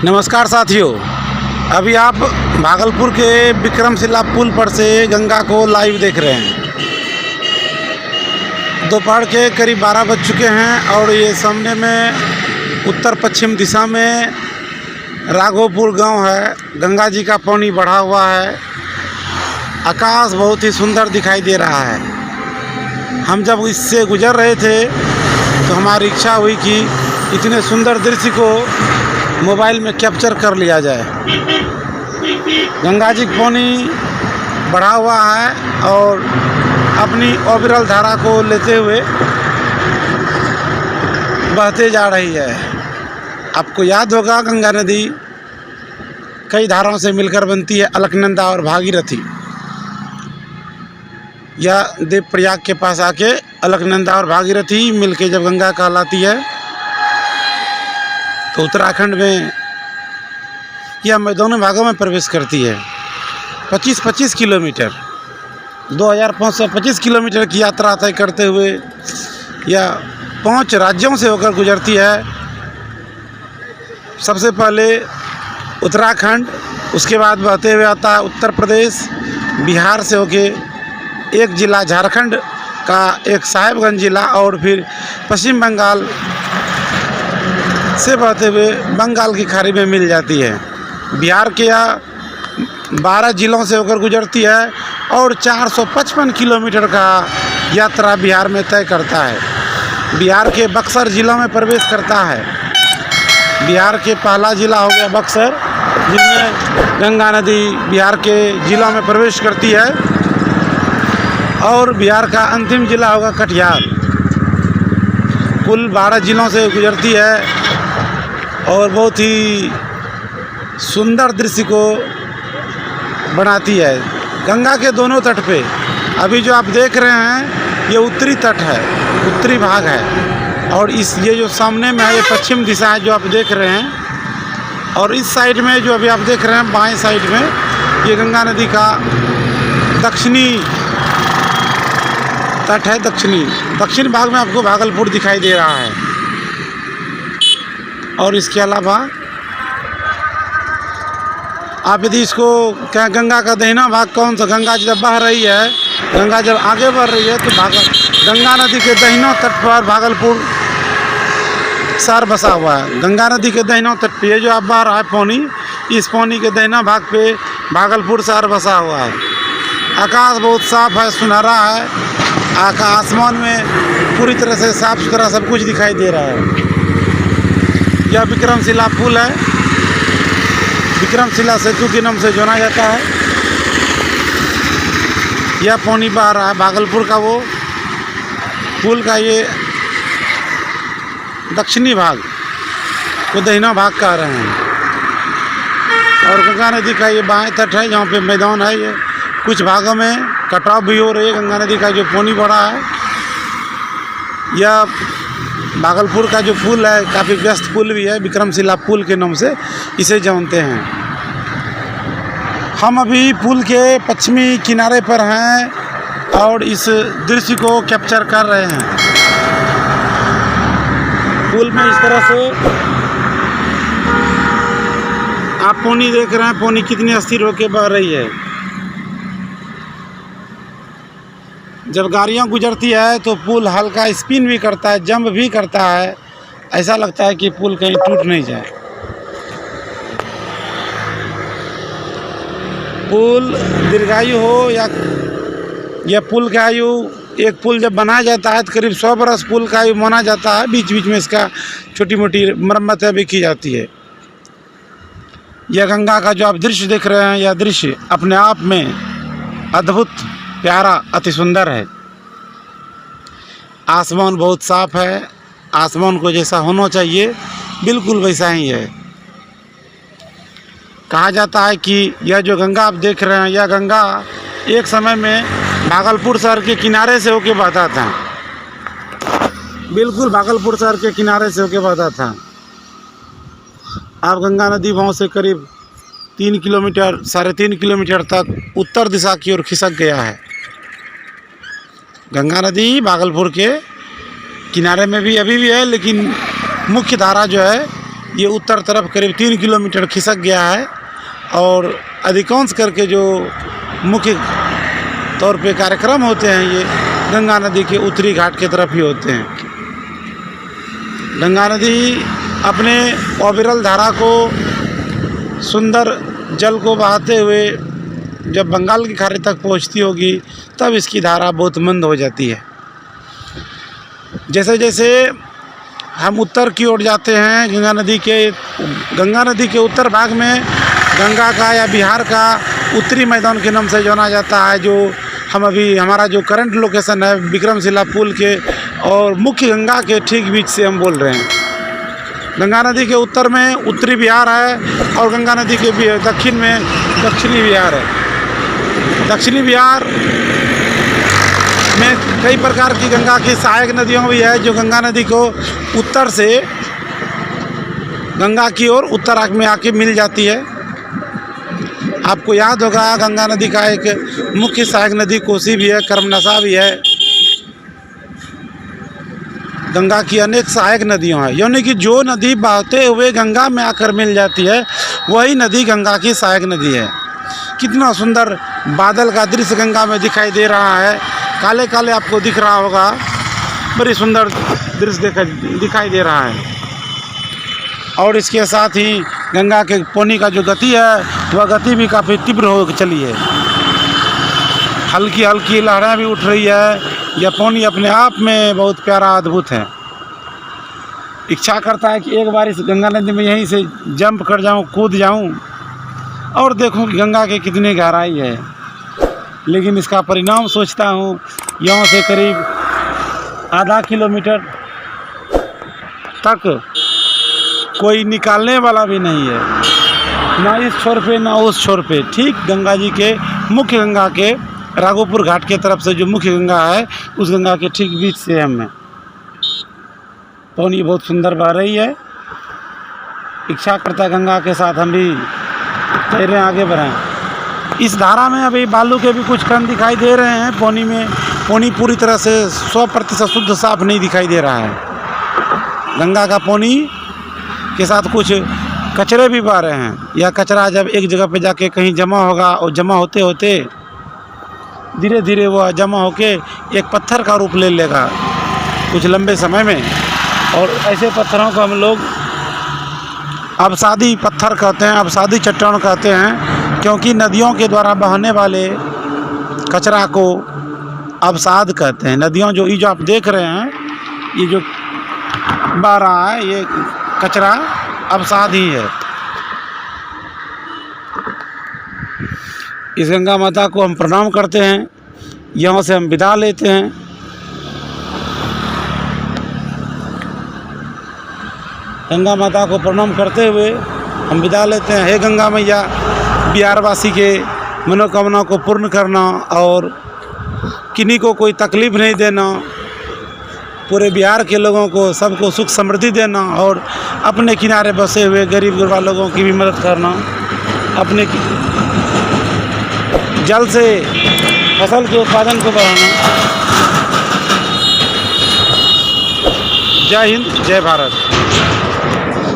नमस्कार साथियों, अभी आप भागलपुर के विक्रमशिला पुल पर से गंगा को लाइव देख रहे हैं। दोपहर के करीब 12 बज चुके हैं और ये सामने में उत्तर पश्चिम दिशा में राघोपुर गांव है। गंगा जी का पानी बढ़ा हुआ है। आकाश बहुत ही सुंदर दिखाई दे रहा है। हम जब इससे गुजर रहे थे तो हमारी इच्छा हुई कि इतने सुंदर दृश्य को मोबाइल में कैप्चर कर लिया जाए। गंगा जी का पानी बढ़ा हुआ है और अपनी अविरल धारा को लेते हुए बहते जा रही है। आपको याद होगा, गंगा नदी कई धाराओं से मिलकर बनती है, अलकनंदा और भागीरथी। यह देवप्रयाग के पास आके अलकनंदा और भागीरथी मिलके जब गंगा कहलाती है तो उत्तराखंड में यह दोनों भागों में प्रवेश करती है। 25-25 किलोमीटर 2525 किलोमीटर की यात्रा तय करते हुए यह 5 राज्यों से होकर गुजरती है। सबसे पहले उत्तराखंड, उसके बाद बहते हुए आता है उत्तर प्रदेश, बिहार से होके एक ज़िला झारखंड का एक साहेबगंज ज़िला और फिर पश्चिम बंगाल से बहते हुए बंगाल की खाड़ी में मिल जाती है। बिहार के 12 ज़िलों से होकर गुजरती है और 455 किलोमीटर का यात्रा बिहार में तय करता है। बिहार के बक्सर ज़िला में प्रवेश करता है। बिहार के पहला ज़िला हो गया बक्सर, जिसमें गंगा नदी बिहार के ज़िला में प्रवेश करती है, और बिहार का अंतिम ज़िला होगा कटिहार। कुल 12 ज़िलों से गुजरती है और बहुत ही सुंदर दृश्य को बनाती है। गंगा के दोनों तट पे अभी जो आप देख रहे हैं ये उत्तरी तट है, उत्तरी भाग है, और ये जो सामने में है ये पश्चिम दिशा है जो आप देख रहे हैं। और इस साइड में जो अभी आप देख रहे हैं बाएं साइड में ये गंगा नदी का दक्षिणी तट है। दक्षिण भाग में आपको भागलपुर दिखाई दे रहा है। और इसके अलावा आप यदि इसको क्या गंगा का दाहिना भाग कौन सा, गंगा जब बह रही है, गंगा जब आगे बढ़ रही है तो गंगा नदी के दाहिना तट पर भागलपुर शहर बसा हुआ है। गंगा नदी के दाहिना तट पे जो आप बह रहा है पानी, इस पानी के दाहिना भाग पे भागलपुर शहर बसा हुआ है। आकाश बहुत साफ है, सुनहरा है। आसमान में पूरी तरह से साफ सुथरा सब कुछ दिखाई दे रहा है। यह विक्रमशिला पुल है। विक्रमशिला सेतु के नाम से जाना जाता है। यह पानी बह रहा है भागलपुर का, वो पुल का ये दक्षिणी भाग को दाहिना भाग कह रहे हैं। और गंगा नदी का ये बाएं तट है जहाँ पे मैदान है। ये कुछ भागों में कटाव भी हो रही है। गंगा नदी का जो पानी बढ़ा है, यह भागलपुर का जो पुल है काफ़ी व्यस्त पुल भी है, विक्रमशिला पुल के नाम से इसे जानते हैं। हम अभी पुल के पश्चिमी किनारे पर हैं और इस दृश्य को कैप्चर कर रहे हैं। पुल में इस तरह से आप पानी देख रहे हैं, पानी कितनी स्थिर होकर बह रही है। जब गाड़ियाँ गुजरती है तो पुल हल्का स्पिन भी करता है, जंप भी करता है। ऐसा लगता है कि पुल कहीं टूट नहीं जाए। पुल दीर्घायु हो या पुल का आयु, एक पुल जब बनाया जाता है तो करीब 100 बरस पुल का आयु माना जाता है। बीच बीच में इसका छोटी मोटी मरम्मतें भी की जाती है। यह गंगा का जो आप दृश्य देख रहे हैं, यह दृश्य अपने आप में अद्भुत, प्यारा, अति सुंदर है। आसमान बहुत साफ है। आसमान को जैसा होना चाहिए बिल्कुल वैसा ही है। कहा जाता है कि यह जो गंगा आप देख रहे हैं, यह गंगा एक समय में भागलपुर शहर के किनारे से होके बहता था। बिल्कुल भागलपुर शहर के किनारे से होके बहता था। अब गंगा नदी वहाँ से करीब 3 किलोमीटर, 3.5 किलोमीटर तक उत्तर दिशा की ओर खिसक गया है। गंगा नदी भागलपुर के किनारे में भी अभी भी है, लेकिन मुख्य धारा जो है ये उत्तर तरफ करीब 3 किलोमीटर खिसक गया है और अधिकांश करके जो मुख्य तौर पे कार्यक्रम होते हैं ये गंगा नदी के उत्तरी घाट की तरफ ही होते हैं। गंगा नदी अपने अविरल धारा को, सुंदर जल को बहाते हुए जब बंगाल की खाड़ी तक पहुंचती होगी तब इसकी धारा बहुत मंद हो जाती है। जैसे जैसे हम उत्तर की ओर जाते हैं गंगा नदी के उत्तर भाग में गंगा का या बिहार का उत्तरी मैदान के नाम से जाना जाता है, जो हम अभी हमारा जो करंट लोकेशन है विक्रमशिला पुल के और मुख्य गंगा के ठीक बीच से हम बोल रहे हैं। गंगा नदी के उत्तर में उत्तरी बिहार है और गंगा नदी के दक्षिण में दक्षिणी बिहार है। दक्षिणी बिहार में कई प्रकार की गंगा की सहायक नदियों भी है जो गंगा नदी को उत्तर से गंगा की ओर उत्तराखंड में आके मिल जाती है। आपको याद होगा गंगा नदी का एक मुख्य सहायक नदी कोसी भी है, कर्मनसा भी है। गंगा की अनेक सहायक नदियाँ हैं, यानी कि जो नदी बहते हुए गंगा में आकर मिल जाती है वही नदी गंगा की सहायक नदी है। कितना सुंदर बादल का दृश्य गंगा में दिखाई दे रहा है, काले काले आपको दिख रहा होगा, बड़ी सुंदर दृश्य दिखाई दे रहा है। और इसके साथ ही गंगा के पानी का जो गति है वह गति भी काफ़ी तीव्र हो चली है। हल्की हल्की लहरें भी उठ रही है। यह पानी अपने आप में बहुत प्यारा अद्भुत है। इच्छा करता है कि एक बार इस गंगा नदी में यहीं से जंप कर जाऊं, कूद जाऊं और देखूं कि गंगा की कितनी गहराई है। लेकिन इसका परिणाम सोचता हूं, यहाँ से करीब आधा किलोमीटर तक कोई निकालने वाला भी नहीं है, ना इस छोर पे ना उस छोर पे। ठीक गंगा जी के मुख्य गंगा के राघोपुर घाट के तरफ से जो मुख्य गंगा है उस गंगा के ठीक बीच से हम हैं। पानी बहुत सुंदर बह रही है। इच्छा करता है गंगा के साथ हम भी तैरें, आगे बढ़ें। इस धारा में अभी बालू के भी कुछ कण दिखाई दे रहे हैं। पानी में पानी पूरी तरह से 100% शुद्ध साफ नहीं दिखाई दे रहा है। गंगा का पानी के साथ कुछ कचरे भी बह रहे हैं। यह कचरा जब एक जगह पे जाके कहीं जमा होगा और जमा होते होते धीरे धीरे वह जमा होके एक पत्थर का रूप ले लेगा कुछ लंबे समय में। और ऐसे पत्थरों को हम लोग अवसादी पत्थर कहते हैं, अवसादी चट्टान कहते हैं, क्योंकि नदियों के द्वारा बहने वाले कचरा को अवसाद कहते हैं। नदियों जो ये जो आप देख रहे हैं, ये जो बह रहा है ये कचरा अवसाद ही है। इस गंगा माता को हम प्रणाम करते हैं, यहाँ से हम विदा लेते हैं। गंगा माता को प्रणाम करते हुए हम विदा लेते हैं। हे गंगा मैया, बिहारवासी के मनोकामना को पूर्ण करना और किन्हीं को कोई तकलीफ़ नहीं देना, पूरे बिहार के लोगों को सबको सुख समृद्धि देना और अपने किनारे बसे हुए गरीब गुरबा लोगों की भी मदद करना, अपने जल से फसल के उत्पादन को बढ़ाना। जय हिंद, जय भारत।